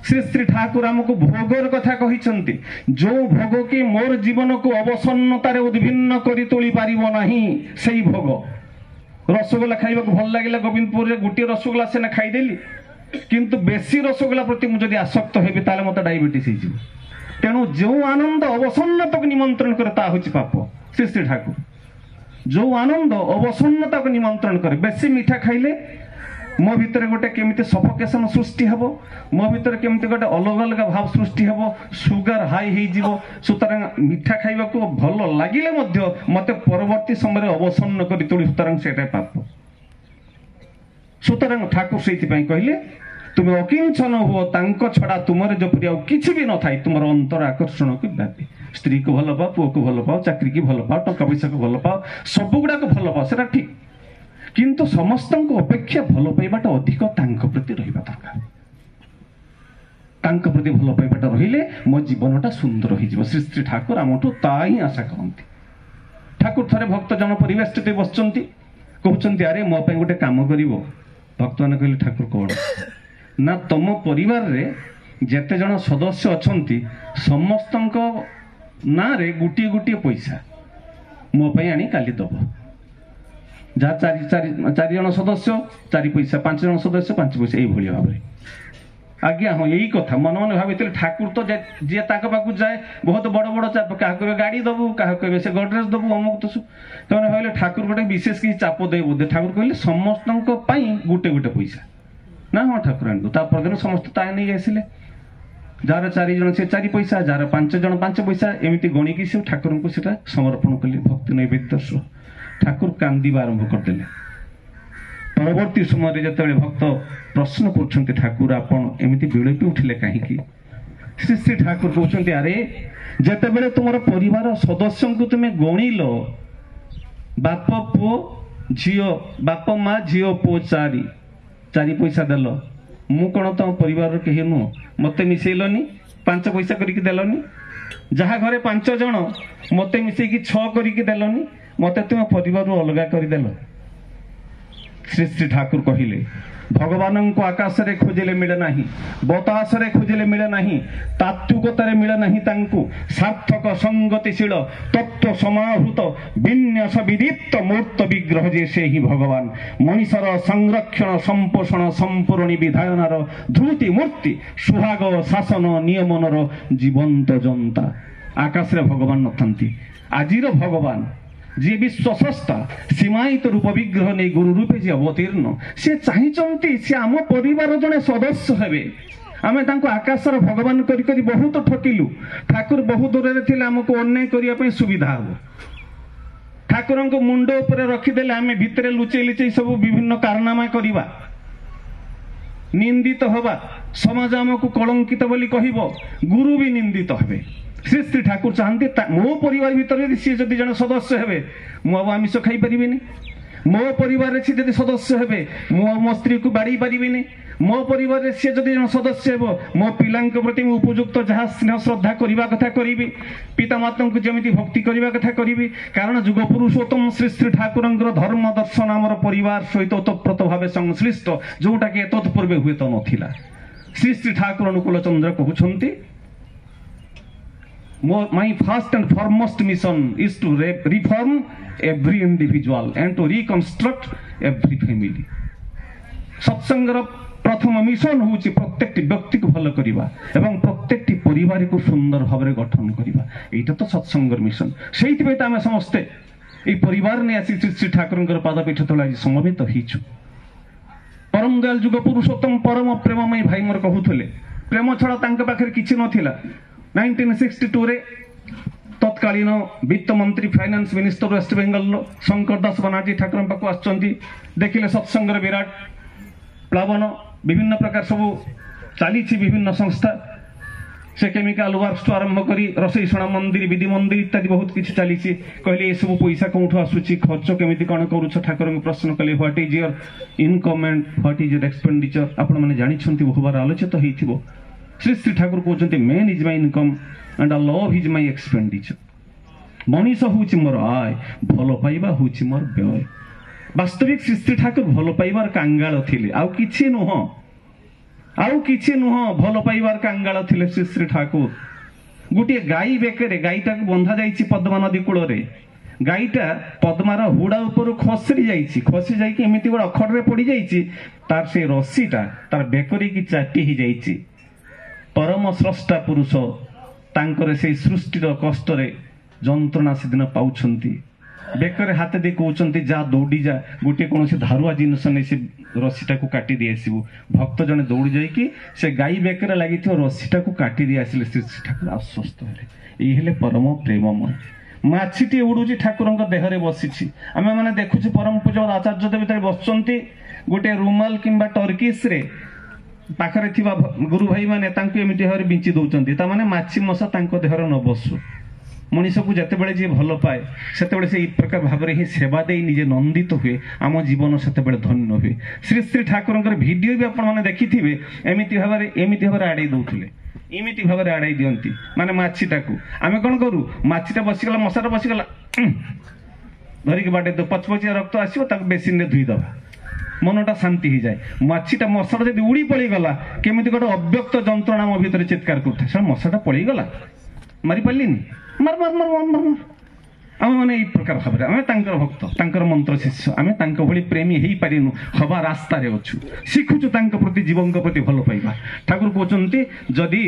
ଶ୍ରୀ ଶ୍ରୀ ଠାକୁର ଆମକୁ ଭୋଗର କଥା କହିଛନ୍ତି। ଯୋଉ ଭୋଗ କି ମୋର ଜୀବନକୁ ଅବସନ୍ନତାରେ ଉଦ୍ଭିନ୍ନ କରି ତୋଳି ପାରିବ ନାହିଁ ସେଇ ଭୋଗ। ରସଗୋଲା ଖାଇବାକୁ ଭଲ ଲାଗିଲା, ଗୋବିନ୍ଦପୁରରେ ଗୋଟିଏ ରସଗୋଲା ସିନା ଖାଇଦେଲି, কিন্তু বেশি রসগোলা প্রতি মু যদি আসক্ত হেবি তাহলে মতো ডায়াবেটিস হয়ে যাব। তেণু যে আনন্দ অবসন্নতাকে নিমন্ত্রণ করে তা হচ্ছে পাপ। শ্রী শ্রী ঠাকুর যে আনন্দ অবসন্নতাকে নিমন্ত্রণ করে, বেশি মিঠা খাইলে মো ভিতরে গোটে কেমিতি সফোকেশন সৃষ্টি হব, মো ভিতরে কেমিতি গোটে অলগা অলগা ভাব সৃষ্টি হব, সুগার হাই হয়েଯିব। সুতরাং মিঠা খাইবাকু ভাল লাগিলে মধ্য মতে পরবর্তী সময় অবসন্ন করে তোলি, সুতরাং সেটা পাপ। সুতরাং ঠাকুর সেইপাই কহিলে তুমি অকিঞ্চন হুও, তাঙ্ক ছড়া তোমার যেপরি আউ কিছু বি নথাই তোমার অন্তর আকর্ষণকে ব্যাপী। স্ত্রীকে ভাল পাও, পুଅକୁ ଭଲ ପାଅ, ଚାକିରିକି ଭଲ ପାଅ, ଟଙ୍କା ପଇସାକୁ ଭଲ ପାଅ, ସବୁଗୁଡାକ ଭଲ ପାଅ, ସେଟା ଠିକ। କିନ୍ତୁ ସମସ୍ତଙ୍କ ଅପେକ୍ଷା ଭଲ ପାଇବାଟା ଅଧିକ ତାଙ୍କ ପ୍ରତି ରହିବା ଦରକାର। ତାଙ୍କ ପ୍ରତି ଭଲ ପାଇବାଟା ରହିଲେ ମୋ ଜୀବନଟା ସୁନ୍ଦର ହେଇଯିବ। ଶ୍ରୀ ଶ୍ରୀ ଠାକୁର ଆମଠୁ ତା ହିଁ ଆଶା କରନ୍ତି। ଠାକୁର ଥରେ ଭକ୍ତ ଜଣ ପରିବେଶଟିରେ ବସିଛନ୍ତି, କହୁଛନ୍ତି ଆରେ ମୋ ପାଇଁ ଗୋଟେ କାମ କରିବ। ଭକ୍ତମାନେ କହିଲେ ଠାକୁର କଣ? ନା ତମ ପରିବାରରେ ଯେତେ ଜଣ ସଦସ୍ୟ ଅଛନ୍ତି ସମସ୍ତଙ୍କ ନାଁରେ ଗୋଟିଏ ଗୋଟିଏ ପଇସା ମୋ ପାଇଁ ଆଣି କାଲି ଦବ। ଯାହା ଚାରି ଜଣ ସଦସ୍ୟ 4 ପଇସା, 5 ଜଣ ସଦସ୍ୟ 5 ପଇସା, ଏଇଭଳି ଭାବରେ। ଆଜ୍ଞା ହଁ ଏଇ କଥା ମନେ ମନେ ଭାବିଥିଲେ। ଠାକୁର ତ ଯିଏ ତାଙ୍କ ପାଖକୁ ଯାଏ ବହୁତ ବଡ ବଡ ଚାପ, କାହାକୁ କହିବେ ଗାଡି ଦବୁ, କାହାକୁ କହିବେ ସେ ଗଡରେଜ ଦବୁ, ଅମୁକ ତ ସେମାନେ ଭାବିଲେ ଠାକୁର ଗୋଟେ ବିଶେଷ କିଛି ଚାପ ଦେବେ ବୋଧେ। ଠାକୁର କହିଲେ ସମସ୍ତଙ୍କ ପାଇଁ ଗୋଟେ ଗୋଟେ ପଇସା। ନା ହଁ ଠାକୁର ଆଣିବୁ। ତା ପରଦିନ ସମସ୍ତେ ତା ନେଇ ଆସିଲେ। ଯାହାର 4 ଜଣ ସେ 4 ପଇସା, ଯାହାର 5 ଜଣ 5 ପଇସା, ଏମିତି ଗଣିକି ସେ ଠାକୁରଙ୍କୁ ସେଟା ସମର୍ପଣ କଲେ ଭକ୍ତି ନୈବେଦ୍ୟ ସହ। ଠାକୁର କାନ୍ଦିବା ଆରମ୍ଭ କରିଦେଲେ। ପରବର୍ତ୍ତୀ ସମୟରେ ଯେତେବେଳେ ଭକ୍ତ ପ୍ରଶ୍ନ କରୁଛନ୍ତି ଠାକୁର ଆପଣ ଏମିତି ବିଳପି ଉଠିଲେ କାହିଁକି? ଶ୍ରୀ ଶ୍ରୀ ଠାକୁର କହୁଛନ୍ତି ଆରେ ଯେତେବେଳେ ତୁମର ପରିବାର ସଦସ୍ୟଙ୍କୁ ତୁମେ ଗଣିଲ, ବାପ ପୁଅ ଝିଅ, ବାପ ମା ଝିଅ ପୁଅ 4 ପଇସା ଦେଲ, ମୁଁ କଣ ତମ ପରିବାରର କେହି ନୁହଁ? ମତେ ମିଶେଇଲନି, 5 ପଇସା କରିକି ଦେଲନି। ଯାହା ଘରେ 5 ଜଣ ମତେ ମିଶେଇକି 6 କରିକି ଦେଲନି, ମତେ ତୁମ ପରିବାରରୁ ଅଲଗା କରିଦେଲ। ଶ୍ରୀ ଶ୍ରୀ ଠାକୁର କହିଲେ ଭଗବାନଙ୍କୁ ଆକାଶରେ ଖୋଜିଲେ ମିଳେ ନାହିଁ, ବତାସରେ ଖୋଜିଲେ ମିଳେ ନାହିଁ, ତାତ୍ତ୍ୱିକତାରେ ମିଳେ ନାହିଁ ତାଙ୍କୁ। ସାର୍ଥକ ସଂଗତିଶୀଳ ତତ୍ତ୍ୱ ସମାହୃତ ବିନ୍ୟାସ ବିଦୀପ୍ତ ମୂର୍ତ୍ତ ବିଗ୍ରହ ଯେ ସେ ହିଁ ଭଗବାନ। ମଣିଷର ସଂରକ୍ଷଣ ସମ୍ପୋଷଣ ସମ୍ପୂର୍ଣ୍ଣ ବିଧାୟନର ଧୃତି ମୂର୍ତ୍ତି, ସୁହାଗ ଶାସନ ନିୟମନର ଜୀବନ୍ତ ଜନ୍ତା। ଆକାଶରେ ଭଗବାନ ନଥାନ୍ତି। ଆଜିର ଭଗବାନ ଯିଏ ବିଶ୍ୱସ୍ରଷ୍ଟା ସୀମାୟିତ ରୂପ ବିଗ୍ରହ ନେଇ ଗୁରୁ ରୂପେ ଯିଏ ଅବତୀର୍ଣ୍ଣ, ସେ ଚାହିଁଛନ୍ତି ସେ ଆମ ପରିବାର ଜଣେ ସଦସ୍ୟ ହେବେ। ଆମେ ତାଙ୍କୁ ଆକାଶର ଭଗବାନ କରି କରି ବହୁତ ଠକିଲୁ। ଠାକୁର ବହୁ ଦୂରରେ ଥିଲେ ଆମକୁ ଅନ୍ୟାୟ କରିବା ପାଇଁ ସୁବିଧା ହବ। ଠାକୁରଙ୍କୁ ମୁଣ୍ଡ ଉପରେ ରଖିଦେଲେ ଆମେ ଭିତରେ ଲୁଚେଇ ଲୁଚେଇ ସବୁ ବିଭିନ୍ନ କାରନାମା କରିବା, ନିନ୍ଦିତ ହବା, ସମାଜ ଆମକୁ କଳଙ୍କିତ ବୋଲି କହିବ, ଗୁରୁ ବି ନିନ୍ଦିତ ହେବେ। ଶ୍ରୀ ଶ୍ରୀ ଠାକୁର ଚାହାନ୍ତି ମୋ ପରିବାର ଭିତରେ ସିଏ ଯଦି ଜଣେ ସଦସ୍ୟ ହେବେ, ମୁଁ ଆଉ ଆମିଷ ଖାଇପାରିବିନି। ମୋ ପରିବାରରେ ସିଏ ଯଦି ସଦସ୍ୟ ହେବେ, ମୁଁ ଆଉ ମୋ ସ୍ତ୍ରୀକୁ ବାଡ଼େଇ ପାରିବିନି। ମୋ ପରିବାରରେ ସିଏ ଯଦି ଜଣେ ସଦସ୍ୟ ହେବ, ମୋ ପିଲାଙ୍କ ପ୍ରତି ମୁଁ ଉପଯୁକ୍ତ ଯାହା ସ୍ନେହ ଶ୍ରଦ୍ଧା କରିବା କଥା କରିବି, ପିତାମାତାଙ୍କୁ ଯେମିତି ଭକ୍ତି କରିବା କଥା କରିବି। କାରଣ ଯୁଗ ପୁରୁଷୋତ୍ତମ ଶ୍ରୀ ଶ୍ରୀ ଠାକୁରଙ୍କର ଧର୍ମ ଦର୍ଶନ ଆମର ପରିବାର ସହିତ ଓତପ୍ରୋତ ଭାବେ ସଂଶ୍ଳିଷ୍ଟ, ଯୋଉଟାକି ଏତତ୍ ପୂର୍ବେ ହୁଏତ ନଥିଲା। ଶ୍ରୀ ଶ୍ରୀ ଠାକୁର ଅନୁକୂଳ ଚନ୍ଦ୍ର କହୁଛନ୍ତି My first and foremost mission is to reform every individual and to reconstruct every family. सत्संगर प्रथम मिशन हूँ प्रत्येक व्यक्ति को भल करवा एवं प्रत्येक परिवार को सुंदर भाव में गठन करवा यहाँ तो सत्संगर मिशन से आम समस्ते ये परिवार नहीं आसी श्री श्री ठाकुर पादपीठ तले आज समवेत होइछु परम दयाल जुग पुरुषोत्तम परम प्रेममय भाई मोर कहूले प्रेम छड़ा तांके पाखरे किछि नथिला 1962 रे तत्कालीन वित्त मंत्री finance minister West Bengal Shankar Das Banerjee Thakur पाखु आछंती देखिले सत्संगर विराट प्लावन विभिन्न प्रकार सब चली विभिन्न संस्था से केमिकल वर्क्स टू आरंभ करी रसईसणा मंदिर विधि मंदिर इत्यादि बहुत किसी चली कहले ये सब पैसा कौटू आसूची खर्च केमी कौन करुछ ठाकुर प्रश्न कले what is your income and what is your expenditure आपण मैंने जानिछंती बहुबार आलोचित होइथिबो श्री श्री ठाकुर कहते main is my income and love is my expenditure Manish हूँ मोर आय भल पाइबा हूँ मोर व्यय वास्तविक श्री श्री ठाकुर भल पाइबार कांगाल थिले आउ किछि नुह भल पाइबार कांगाल थिले श्री श्री ठाकुर गोटे गाई बेकरे गाईटा बंधा जाइछि पद्मा नदी कूल गाईटा पद्मार हुड़ा उपर खसी जाइछि एमिति गोटे अखड़े पड़ जाइछि तार से रस्सीटा तार बेकरी की चाटी ही जाइछि परम स्रष्टा पुरुष तांकर से सृष्टिर कष्टरे जंत्रणा से दिन पाउछंती बेकरे हाथ दे कहते जा दौड़ी जा गोटे कौन से धारुआ जिनस नहीं से रस्सीटा को काटी दे आसबू भक्त जने दौड़ी जाइए से गाई बेकरे लगी रस्सीटा को काटी दे आसिले श्री श्री ठाकुर आश्वस्त हेले ये परम प्रेममय माछीटी उड़ूची ठाकुर देहरे बसी आम मैंने देखुचे परम पूज्य आचार्य देव बसुंट गोटे रुमाल किंबा टर्किश रे पाखरे थिबा गुरु भाई माने तांको एमिति भाବରେ बिंची दउचंती ता माने माछी मशा तांको देहर न बसु मनीष को जेतेबेले जे भल पाए सेतेबेले से ई प्रकार भाବରେ ही सेवा देई निजे नंदित हुए आम जीवन सेतेबेले धन्य हुए श्री श्री ठाकुरंकर वीडियो भी आपण माने देखिथिबे एमिति भाବରେ आडै दउथिले एमिति भाବରେ आडै दियंती माने माछीटाकू आमे कोन करू माछीटा बसिगला मशाटा बसिगला धरिक बाटे तो पचपचिया रक्त आसीबो ताक बेसिन रे धुई दबा मनटा शांति हो जाए मछीटा मशाटा जब उड़ी पड़गला केमी गोटे अव्यक्त जंत्रणा मो भीतर चित्कार करता सर मशाटा पड़गला मारी पार्लिनी मार मार मार मार मार आम मैंने यही प्रकार भाव में आम भक्त तांकर मंत्र शिष्य आम भली प्रेमी हो पारिनु हवा रास्तार अच्छु शिखुचु प्रति जीवन प्रति भल पाइबा ठाकुर कहते जदि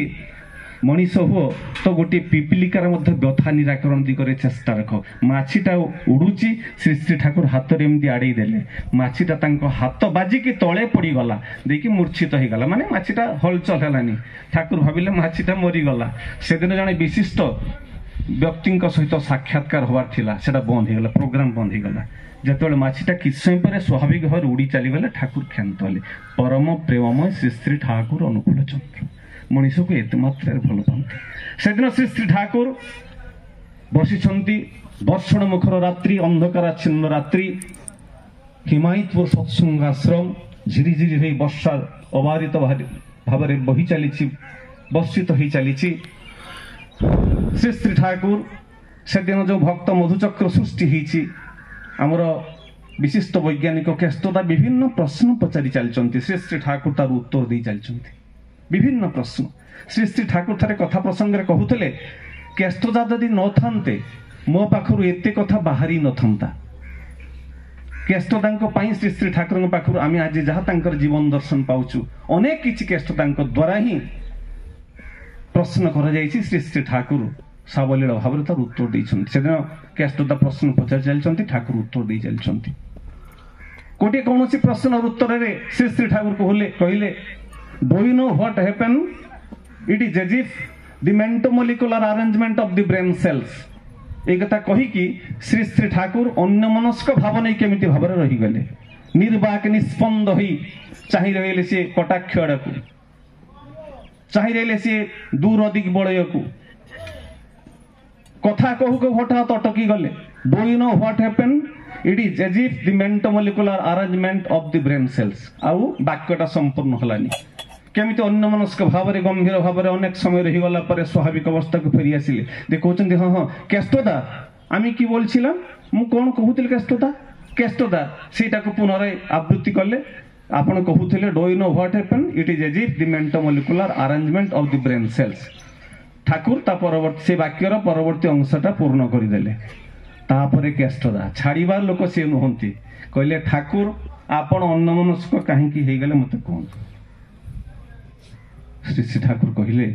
मनीष हो तो गोटे पिपिलिकार व्यथा निराकरण दिगरे चेष्टा रख माछीटा उड़ूची श्री श्री ठाकुर हाथ में एमती आड़े देले माछीटा हाथ बाजिकी तले पड़गला देखिए मूर्छित हो गला माने माछीटा हलचल हेलानी ठाकुर भाविले माछीटा मरीगला से दिन जड़े विशिष्ट व्यक्ति सहित साक्षात्कार होवार थिला सेटा बंद हो गला प्रोग्राम बंद हो गला जेतेबेले माछीटा किछ समय पर स्वाभाविक भाव उड़ी चलीगले ठाकुर क्षांत हेले परम प्रेममय श्री श्री ठाकुर अनुकूल चंद्र मनीष को एत मात्रा भल पाते से दिन श्री श्री ठाकुर बसी बर्षण मुखर रात्रि अंधकाराच्छिन्न रात्रि हिमायतपुर सत्संग आश्रम झिरी झिरी हो वर्षा अबारित भाव में बही चली वर्षित हो चली श्री श्री ठाकुर से दिन जो भक्त मधुचक्र सृष्टि होती आमर विशिष्ट वैज्ञानिक केष्टदा विभिन्न प्रश्न पचारि चलती श्री श्री ठाकुर तार उत्तर दे चलती विभिन्न प्रश्न श्री श्री ठाकुर थे कथा प्रसंग में कहते केष्टदा जदि न थांते मो पाखरु एते कथा बाहरी न था केष्टदा श्री श्री ठाकुर पाखरु आम आज जहाँ जीवन दर्शन पाउचु अनेक किछि केष्टदा द्वारा ही प्रश्न कर श्री श्री ठाकुर सावलील भाव में तार उत्तर देते से दिन केष्टदा प्रश्न पचारि चलती ठाकुर उत्तर दे चलती गोटे कौन प्रश्न उत्तर में श्री श्री ठाकुर कहले Do you know what happened? It is as if the mentomolecular arrangement of the brain cells. एक कथा कही कि श्री श्री ठाकुर अन्यमनस्क भाव नहीं केमिति भाव में रहीगले निर्वाक निस्पंद हो चाह रही सी कटाक्ष आड़ को चाह रही सी दूर दिग बलय को कथा कहू कहू हठात अटकी गले do you know what happened it is as if the intermolecular arrangement of the brain cells आउ वाक्यटा संपूर्ण हलानी केमिति अन्यमनस्क भाव में गंभीर भाव में अनेक समय रहीगला पर स्वाभाविक अवस्था को फेरी आसिले देखते हाँ हाँ केष्टदा आम कि बोलছিলাম मु कौन कहूली केष्टदा सेटा को पुनः आवृत्ति कले आपण कहूले do you know what happened it is as if the intermolecular arrangement of the brain cells Thakur ता परवर्ती से वाक्यर परवर्ती अंशटा पूर्ण करदेले तापर केष्टदा छाड़बार लोक सी नुहति कहले ठाकुर आपण अन्नमनस्क कहीं मत कहतु श्री श्री ठाकुर कहले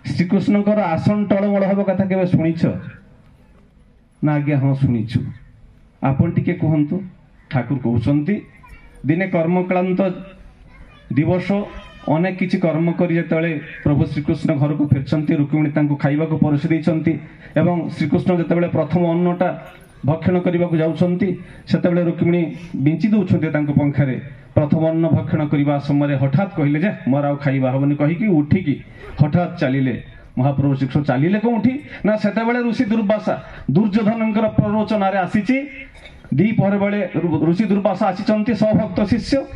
श्रीकृष्ण आसन टलमल हवा कथा के शुणीच ना आज्ञा हाँ शुणीचु आपन टिके कहतु ठाकुर कहते दिने कर्मक्लांत दिवस अनेक किछि कर्म करी जेतले प्रभु श्रीकृष्ण घर को फेरचंती रुक्मिणी तांको खाइबा को परसि दैचंती एवं श्रीकृष्ण जेतेबेले प्रथम अन्नटा भक्षण करने को जाउछंती सेतेबेले रुक्मिणी बिंची दउछंती तांको पंखारे प्रथम अन्न भक्षण करने समय हठात कहले जे मोर आउ खाइबा हबनी कहिकी उठिकी हठात चलिले महाप्रभु श्रीकृष्ण चलिले कोठी ना सेतेबेले ऋषि दुर्वासा दुर्योधनकर प्ररोचन रे आसीची दी पहर बेले ऋषि दुर्वासा आसीचंती सहभक्त शिष्य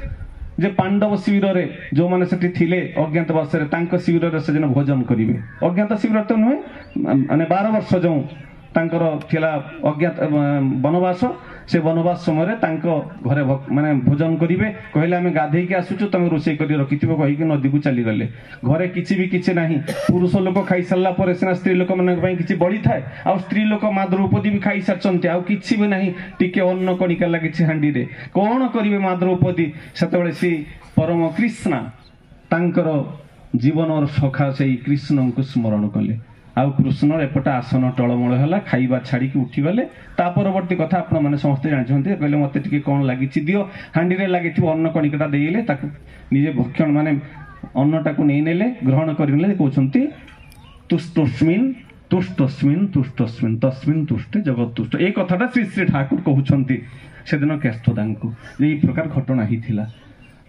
जे पांडव शिविर रे जो माने सेठी थिले अज्ञातवास रे तांको शिविर रे से जन भोजन करिवे अज्ञात शिविर तो नुहे माने 12 वर्ष जो तांकर थिला अज्ञात वनवास से वनवास समय तांको घरे माने भोजन करिवे कहले आमे गाधेई के आसुचु तमे रोषे करि रखिथिबो कहि कि नदी को चली गले घरे किछि भी किछि नाही पुरुष लोक खाई सल्ला परे सिना स्त्री लोक मन पई किछि बळी थाए आ स्त्री लोक मा द्रौपदी भी खाई सरचंती आ किछि भी नाही टिके अन्न कणिका लागि छि हांडी रे कोन करिवे मा द्रौपदी सेतेबेले सी परम कृष्ण तांकर जीवन और सखा से कृष्ण को स्मरण कले आउ कृष्ण एपटा आसन टलमल है खाइबा छाड़ी उठीगले ता परवर्ती कथा आपण मैंने समस्ते जानते कहले मत टे कौन लगी दियो हाँडी में लगी अन्न कणिका देले निजे भक्षण माने अन्नटा को नहीं नेले ग्रहण करने कहते तुष्टस्मिन तुष्टस्मिन तुष्टस्मिन तस्मिन तुष्टे जगत तुष्ट ए कथाटा श्री श्री ठाकुर कहते से दिन केष्टदा यही प्रकार घटना ही थिला।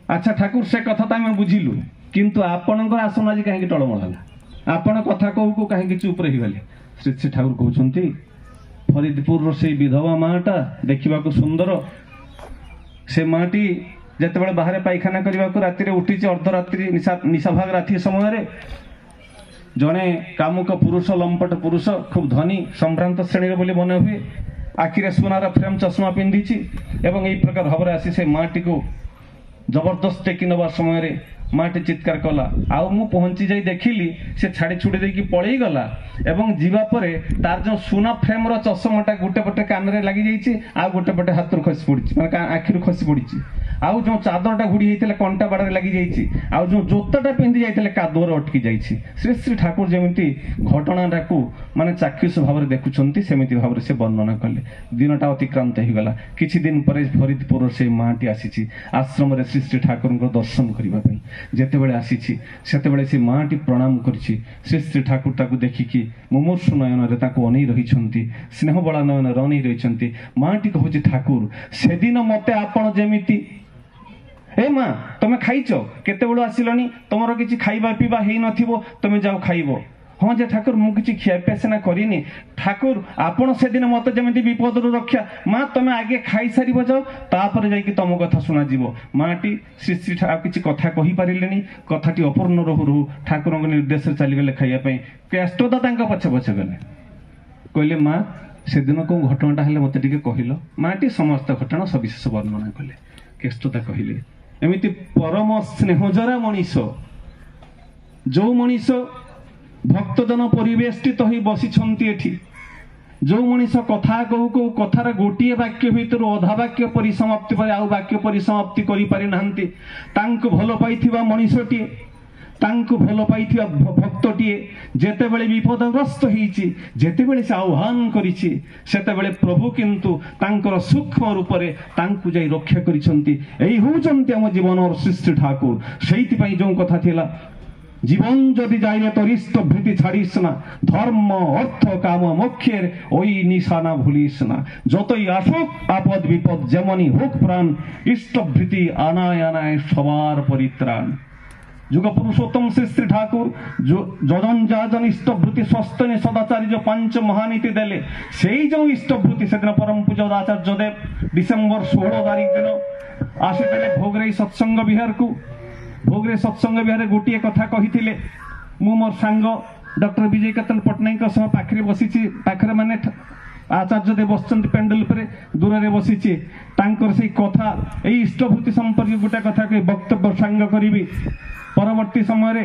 अच्छा ठाकुर से कथा तो आम बुझिलु किंतु आपण आसन आज कहीं टलमल है आपण कथा कहू को कहीं चुप रहीगले श्री श्री ठाकुर कहते फरीदपुर से विधवा माटा देखा सुंदर से माटी जिते बाहर पायखाना करने को राति उठी अर्धरात्रि निशाभाग राति समय जड़े कामुक पुरुष लंपट पुरुष खूब धनी संभ्रांत श्रेणी बोली मन हुए आखिरे सुनार फ्रेम चश्मा पिंधि एवं यही प्रकार भाव आसी से माटी को जबरदस्त टेकी नवा समय माटी चित्कार कला आउ मु पहुंची जाई देखिली से छाड़ी छुड़ी देकी पळेई गला एवं जीवा परे तार जो सुना फ्रेम रो चश्माटा गोटे पटे कान रे लागि जाईची आ गोटे पटे हाथ रो खसी पड़िची माने आखिर खसी पड़िची आउ जो चादरटा घुड़ी हेतिले कंटा बाड़े लागि जाईची आउ जो जोताटा पिंधि जाईतिले कादुर अटकी जाईची श्री श्री ठाकुर जेमिति घटनाटा को माने चाक्षुष भाव देखुछंती सेमिति भाव से वर्णना कले दिनटा अतिक्रांत हो गला किछि दिन परे फरीदपुर से माटी आसीची आश्रम रे श्री श्री ठाकुर को दर्शन करबा पई जेतेबेले आसीची सेतेबेले से माटी प्रणाम करछि श्री श्री ठाकुर ताकू देखिकी मुमूर्षु नयन रे ताकू अनै रहिछंती स्नेह बळा नयन रे अनै रहिछंती माटी कहूछि ठाकुर से दिन मते आपण जेमिति ए माँ तुम खाइच केते बेलू आसिलनी तुमर किछि खाइबा पीबा हेई नथिबो तुम जाओ खाइबो हाँ जे ठाकुर मु किछि खियापिया सिना करिनी ठाकुर आपण से दिन मते जेमिति विपद रक्षा माँ तुम आगे खाई सारिबो जाओ तापर जाई कि तुम कथा सुना जीवो माटी श्री श्री किछि कथा कहि पारिलेनी कथाटी अपूर्ण रहु ठाकुरଙ୍କ निर्देश चली गले खाइया पई केष्टदा तांका पछे पछे गले कहले माँ से दिन को घटनाटा हेले मते टिके कहिलो माटी समस्त घटना सविशेष वर्णना कले केष्टदा कहिले एमिति परम स्नेहजरा मनीष जो मनीष भक्तजन परिवेष्टित हो बसी एठी जो मनीष कथा कहू कहू कथार गोटे वाक्य भितर अधा वाक्य परिसमाप्ति पर आउ वाक्य परिसमाप्ति करि पारि नाहंती तांको भलो पाइथिबा मनीषटी तांको भलो पाइथिबा भक्तटीए जेतेबेले विपदग्रस्त होईची जेतेबेले से आह्वान करिछि सेतेबेले प्रभु किंतु तांकर सूक्ष्म रूप रे तांको जाई रक्षा करिसंती एई होउचंती हम जीवन और श्री ठाकुर सेइति पई जो कथा थिला जीवन जदि जाइले तो इष्ट भृति छाड़िस ना धर्म अर्थ काम मोक्षेर ओई निशाना भूलिस ना যতই আসুক আপদ বিপদ যেমনই হোক প্রাণ ইষ্ট ভৃতি আনায় আনায় সবার পরিত্রাণ जुग पुरुषोत्तम श्री श्री ठाकुर जो जजन जाजन इष्टभृति स्वस्तने सदाचारी जो पंच महानीति देले से ही जो इष्टभृति से दिन परम पूज्य आचार्य देव डिसेम्बर 16 तारीख दिन आसीते भोगरे सत्संग विहार को भोगरे सत्संग विहार गोटे कथा कही मु मोर सांग डॉक्टर विजय केतन पट्टनायक पाखे बसी पाखे माने आचार्य देव बस पेंडल पर दूर में बसी से कथा यही इष्टभूति संपर्क गोटे कथा वक्तव्य सांग करी परवर्ती समय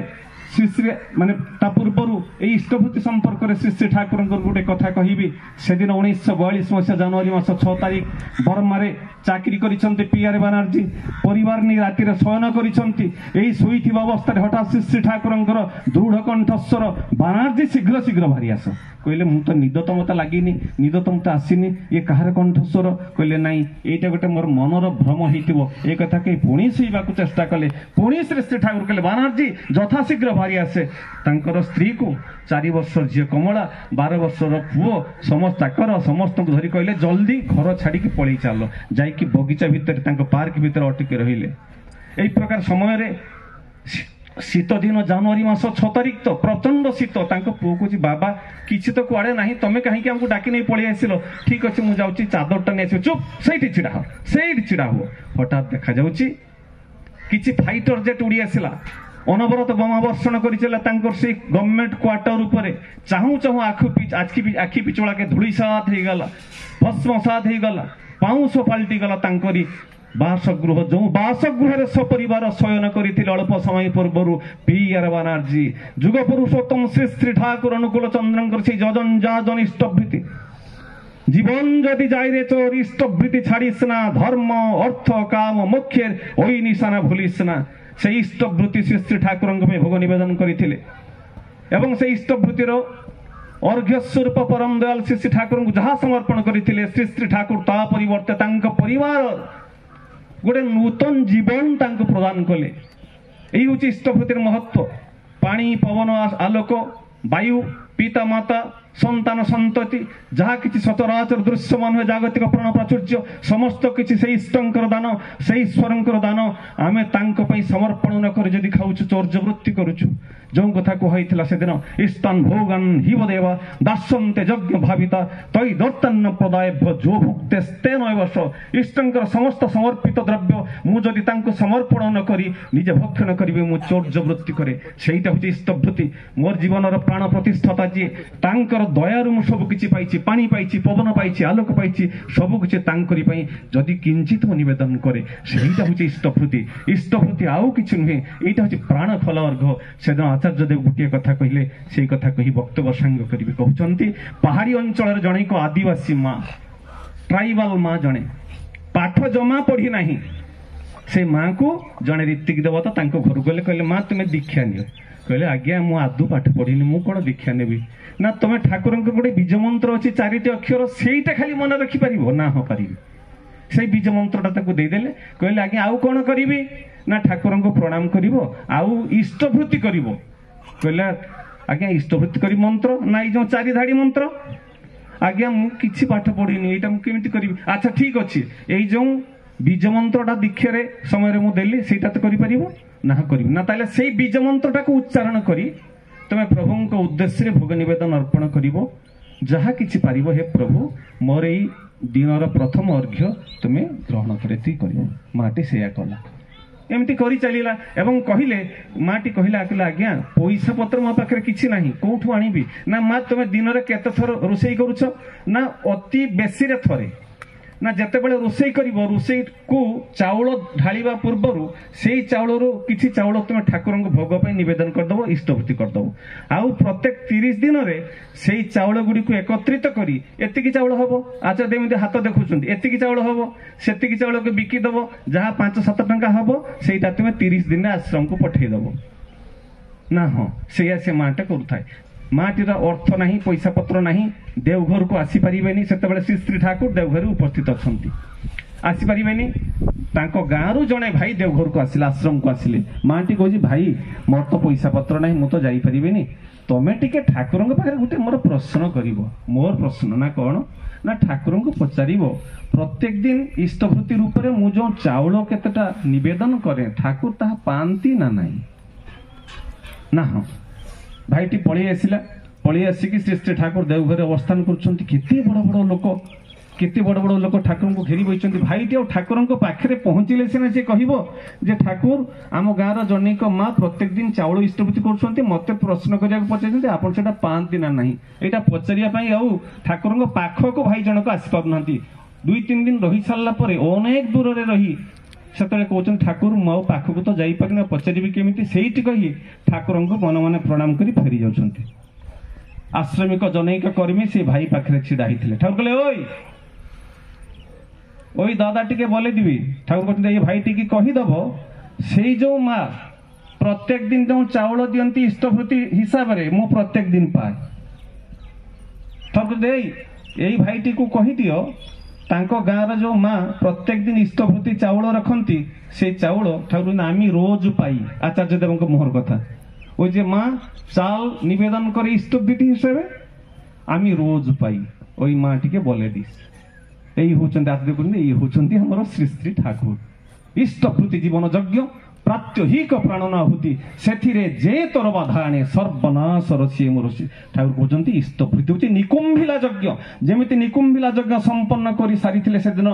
श्री श्री माने ता पूर्वर ये इष्टभूति संपर्क में श्री श्री ठाकुर गोटे कथा कहबी से दिन 1942 मसीहा जनवरी मास 6 तारिख बर्मारे चाकरी करिसंते पीआर बनर्जी परिवार नहीं राति शयन करिसंती एई शोइथिबा अवस्था हठात श्री श्री ठाकुर दृढ़ कंठस्वर बनर्जी शीघ्र शीघ्र बाहरी आस कहले मु तो निद तो मत लगिनी निद तो मत आसीनी ये कहार कंठस्वर कहले नाई एटा गोटे मोर मनर भ्रम होइतिबो ए कथा के पुणी शोइबाकू चेष्टा कले पुणी श्री श्री ठाकुर कहले बनर्जी यथाशीघ्र बाहरी आसे तांकर स्त्री को 4 वर्ष झील कमला 12 वर्षर पुओ समस्त धरी कहले जल्दी घर छाड़ी पलि चल जाइकी बगीचा भितर पार्क भितर अटकी रहिले एई प्रकार समय रे शीत दिन जनवरी मास 6 तारिख तो प्रचंड शीत पुओ को बाबा किसी तो कुआड़े ना तुम कहीं आमको डाकी नहीं पलि आसिल ठीक अच्छे मुझे जाऊँगी चादरटा नहीं चुप से छिड़ा हो हठात देखा जाऊँगी किसी फाइटर जेट उड़ी आसला अनवरत बोमा वर्षण कर गवर्नमेंट क्वार्टर उपर चाहू चाहू आखि पिछड़ा के धूलिसात हो गला भस्मसात हो गला पाउंश पाल्टी गला बासगृह जो बासगृह सपरिवार शयन करते अल्प समय पूर्वर पीआर बनर्जी जुग पुरुषोत्तम श्री श्री ठाकुर अनुकूल चंद्र से जजन जाजन इष्टभृति जीवन जदि जाइरे चोर इष्टभृति छाड़िस ना धर्म अर्थ काम मोक्षेर ओई निशाना भूलिस ना से इष्टभृति श्री श्री ठाकुर भोग निवेदन करते एवं से इष्टभृतिर अर्घ्य स्वरूप परम दयाल श्री श्री ठाकुर जहाँ समर्पण करते श्री श्री ठाकुर ता परिवर्ते परिवार गोटे नूतन जीवन तांको प्रदान कले यही हूँ इष्टभूतिर महत्व पानी पवन आलोक वायु पिता माता संतान संतति जहाँ किसी सचराचर दृश्यमान हुए जागतिक प्राण प्राचुर्य समस्त किसी से इष्टंकर दान से ईश्वरंकर दान आमे तांको पई समर्पण न कर जदि खाउछु चौर्यवृत्ति करूछु जो कथा कहला से दिन इष्टान भोगन हिव देवा दास्यन्ते यज्ञ भाविता तै दत्तन्न प्रदायभ्य जो भुक्ते तेन एवश इष्टंकर समस्त समर्पित द्रव्य मु जदि तांको समर्पण न करी निजे भक्षण करिवे मु चौर्यवृत्ति करे सेटा होची इष्टभृति मोर जीवनर प्राण प्रतिष्ठाता जी तांकर दयारु मु सब किछि पाइछि पानी पाइछि पवन पाइछि आलोक पाइछि सब किछि तांकरी पई जदि किंचित निवेदन करे सेटा होची इष्टभृति आउ किछि नुहे एटा होची प्राण फल अर्घ सेदिन आचार्य देव गोटे कथा कहले से कथा कही वक्तव्य सांग करिवे कहउचंती पहाड़ी अंचल जणे को आदिवासी माँ ट्राइबल माँ जणे पाठ जमा पढ़ी नाही से माँ को जणे रीतिक देवता तांको घर गले कहले माँ तुम्हें दीक्षा नियो कहले आज्ञा मु आदु पाठ पढ़िनी मु कोन दीक्षा नेबी ना तुम ठाकुर गोटे बीज मंत्र अच्छी 4टी अक्षर सेटा खाली मन रखी पारिबो ना हो पारिबी से बीज मंत्रटा ताको देदेले कहले आज्ञा आउ कोन करिबी ना ठाकुर को प्रणाम करिवो आउ इष्टभृति करिवो कहला आज्ञा इष्टभृति करी मंत्र ना जो 4 धाड़ी मंत्र आज्ञा मु किछि पाठ पढ़िनी एटा मु केमिति करिवि अच्छा ठीक अछि एई जो बीज मंत्रटा दीक्षारे समय रे मु देली सेटा तो करि परिबो ना करिवि ना ताले सेई बीज मंत्रटा को उच्चारण करी तमे प्रभु को उद्देश्य भोग निवेदन अर्पण करिवो जहा किछि पारिबो हे प्रभु मोर एई दिनर प्रथम अर्घ्य तुम्हें ग्रहण कर माटी से कला एमती करी चलिला एवं कहले माटी कहला आकला आज्ञा पैसा पत्र मो पाखे किछि नाही कोठु आनिबी ना मा तुम दिन रे केते थर रोसई करूछ ना अति बेसी रे थरे ना जते बेले रोसई करिवो रोसई को चाउल ढालिबा पूर्वरु सेई चाउलरो किछि चाउल तुम ठाकुर को भोग पई निवेदन कर दबो इष्टभूति कर दबो आउ प्रत्येक 30 दिन रे सेई चाउल गुडी को एकत्रित करी एतिकी चाउल हबो आचा देमिते हाथ देखुचंती एतिकी चाउल हबो सेतिकी चाउल को बिकी दबो जहा 5-7 टंका हबो सेईटा तुम 30 दिन आश्रम को पठेई दबो ना हो सेया से माटा करूथाय माटीर अर्थ नहीं पैसा पत्र नहीं देवघर को आसी पारिबेनी सेतबेले श्री श्री ठाकुर देवघर उपस्थित अछंती आसी पारिबेनी तांको गाँरु जणे भाई देवघर को आसिला आश्रम को आसिले माटी कहजी भाई मोर तो पैसा पत्र नहीं मु तो जाई पारिबेनी तमे टिके ठाकुर पाखे गोटे मोर प्रश्न करिवो मोर प्रश्न ना कौन ना ठाकुर को पचारिबो प्रत्येक दिन इष्टभूति रूप में मु जो चाउल केतेटा निवेदन करे ठाकुर ताहा पांती ना नहीं ना हाँ भाईटी पलि आसिकी श्री श्री ठाकुर देवघर अवस्थान करछंती केते बड़ बड़ लोक ठाकुर को घेरी बइछंती भाईटी और ठाकुर पाखे पहुंचले सिना से कहबो जे ठाकुर आम गाँर जनिक माँ प्रत्येक दिन चाउल इष्टभूति करछंती मते प्रश्न करिया पचारछंती आपण सेटा पांती ना नहीं एटा पचारिया पई आउ ठाकुर पाख को भाई जनक आसी पारनांती 2-3 दिन रही सारा पर अनेक दूर रे रही ସେତେବେଳେ କହୁଛନ୍ତି ଠାକୁର ମୁଁ ଆଉ ପାଖକୁ ତ ଯାଇପାରିନି, ପଚାରିବି କେମିତି, ସେଇଠି କହି ଠାକୁରଙ୍କୁ ମନେ ମନେ ପ୍ରଣାମ କରି ଫେରି ଯାଉଛନ୍ତି। ଆଶ୍ରମିକ ଜନୈକ କର୍ମୀ ସେ ଭାଇ ପାଖରେ ଛିଡ଼ା ହେଇଥିଲେ। ଠାକୁର କହିଲେ ওই দাদা টিকে বলে দিবি। ঠাকুর বলছেন এই ভাইটিকে কহিদেব সেই যে মা প্রত্যেক দিন যে চাউল দিয়ন্তি ইষ্টভূতি হিসাবে মু প্রত্যেক দিন পায়। ঠাকুর এই ভাইটিকে কহিদিও তাঙ্ক গাঁর যে মা প্রত্যেক দিন ইষ্টভূতি চাউল রখন্তি সেই চাউল ঠাকুর আমি রোজ পাই। আচার্য দেবଙ୍କ মোহর কথা ওই যে মা চাল নিবেদন করে ইষ্টভূতি হিসেবে আমি রোজ পাই, ওই মা টিকে বলে দিস। এই হচ্ছেন এই হচ্ছেন আমার শ্রী শ্রী ঠাকুর। ইষ্টভূতি জীবন যজ্ঞ প্রাত্যহিক প্রাণনাহুতি সেথিরে যে তোর বাধা আনে সর্বনাশর সিଏ ମୋର ଠାକୁର କହୁଛନ୍ତି ଇଷ୍ଟଭୂତି ହଉଛି ନିକୁମ୍ଭିଲା ଯଜ୍ଞ। ଯେମିତି ନିକୁମ୍ଭିଲା ଯଜ୍ଞ ସମ୍ପନ୍ନ କରି ସାରିଥିଲେ ସେଦିନ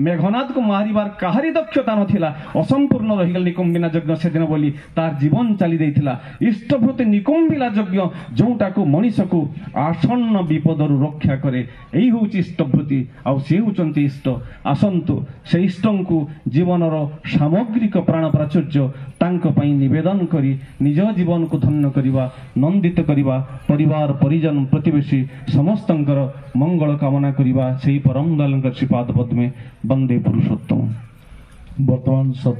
ମେଘନାଥକୁ ମାରିବାର କାହାରି ଦକ୍ଷତା ନଥିଲା, ଅସମ୍ପୂର୍ଣ୍ଣ ରହିଗଲା ନିକୁମ୍ଭିଲା ଯଜ୍ଞ ସେଦିନ ବୋଲି ତାର ଜୀବନ ଚାଲି ଯାଇଥିଲା। ଇଷ୍ଟଭୂତି ନିକୁମ୍ଭିଲା ଯଜ୍ଞ ଯୋଉଟାକୁ ମଣିଷକୁ ଆସନ୍ନ ବିପଦରୁ ରକ୍ଷା କରେ, ଏଇ ହଉଛି ଇଷ୍ଟଭୂତି ଆଉ ସେ ହଉଛନ୍ତି ଇଷ୍ଟ। ଆସନ୍ତୁ ସେ ଇଷ୍ଟଙ୍କୁ ଜୀବନର ସାମଗ୍ରିକ ପ୍ରାଣ ପ୍ରାଚୁର୍ଯ୍ୟ ତାଙ୍କ ପାଇଁ ନିବେଦନ କରି ନିଜ ଜୀବନକୁ ଧନ୍ୟ କରିବା, ନନ୍ଦିତ କରିବା, ପରିବାର ପରିଜନ ପ୍ରତିବେଶୀ ସମସ୍ତଙ୍କର ମଙ୍ଗଳ କାମନା କରିବା। ସେହି ପରମ ଦୟାଳୁଙ୍କ ଶ୍ରୀପାଦ ପଦ୍ମେ ବନ୍ଦେ ପୁରୁଷୋତ୍ତମ। ବର୍ତ୍ତମାନ